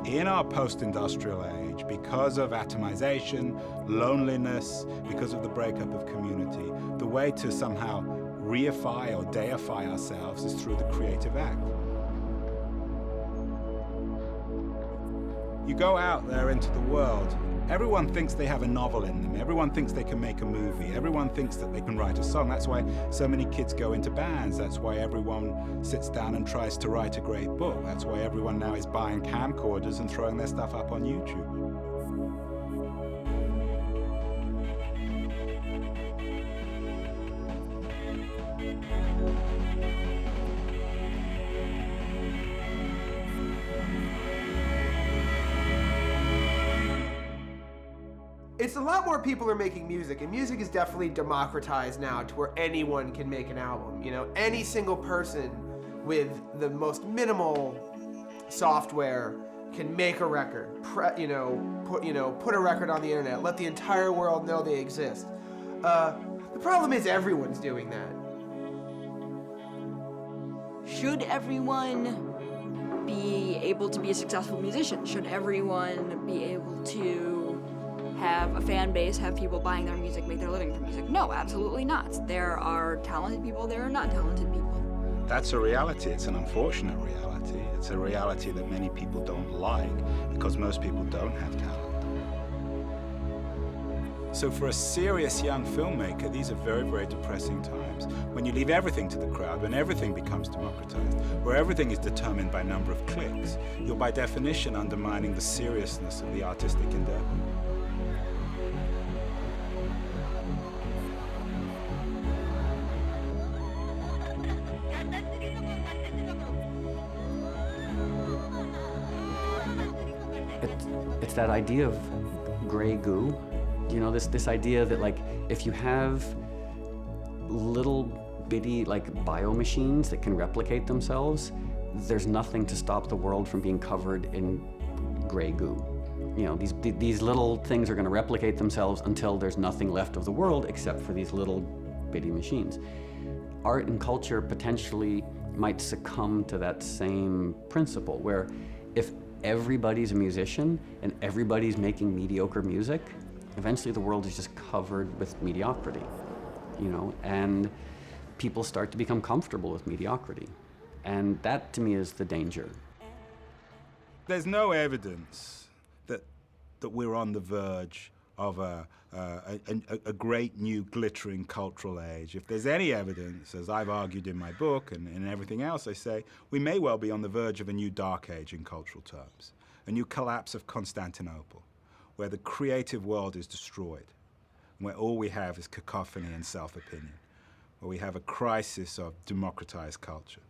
In our post-industrial age, because of atomization, loneliness, because of the breakup of community, the way to somehow reify or deify ourselves is through the creative act. You go out there into the world, everyone thinks they have a novel in them, everyone thinks they can make a movie, everyone thinks that they can write a song. That's why so many kids go into bands, that's why everyone sits down and tries to write a great book, that's why everyone now is buying camcorders and throwing their stuff up on YouTube. It's a lot more people are making music, and music is definitely democratized now to where anyone can make an album. You know, any single person with the most minimal software can make a record, put a record on the internet, let the entire world know they exist. The problem is everyone's doing that. Should everyone be able to be a successful musician? Should everyone be able to have a fan base, have people buying their music, make their living from music? No, absolutely not. There are talented people, there are not talented people. That's a reality. It's an unfortunate reality. It's a reality that many people don't like because most people don't have talent. So for a serious young filmmaker, these are very, very depressing times. When you leave everything to the crowd, when everything becomes democratized, where everything is determined by number of clicks, you're by definition undermining the seriousness of the artistic endeavor. It's that idea of gray goo. You know, this idea that, like, if you have little bitty, like, biomachines that can replicate themselves, there's nothing to stop the world from being covered in gray goo. You know, these little things are going to replicate themselves until there's nothing left of the world except for these little bitty machines. Art and culture potentially might succumb to that same principle, where if everybody's a musician and everybody's making mediocre music, eventually the world is just covered with mediocrity, you know, and people start to become comfortable with mediocrity. And that, to me, is the danger. There's no evidence that we're on the verge of a great new glittering cultural age. If there's any evidence, as I've argued in my book and in everything else I say, we may well be on the verge of a new dark age in cultural terms, a new collapse of Constantinople, where the creative world is destroyed, and where all we have is cacophony and self-opinion, where we have a crisis of democratized culture.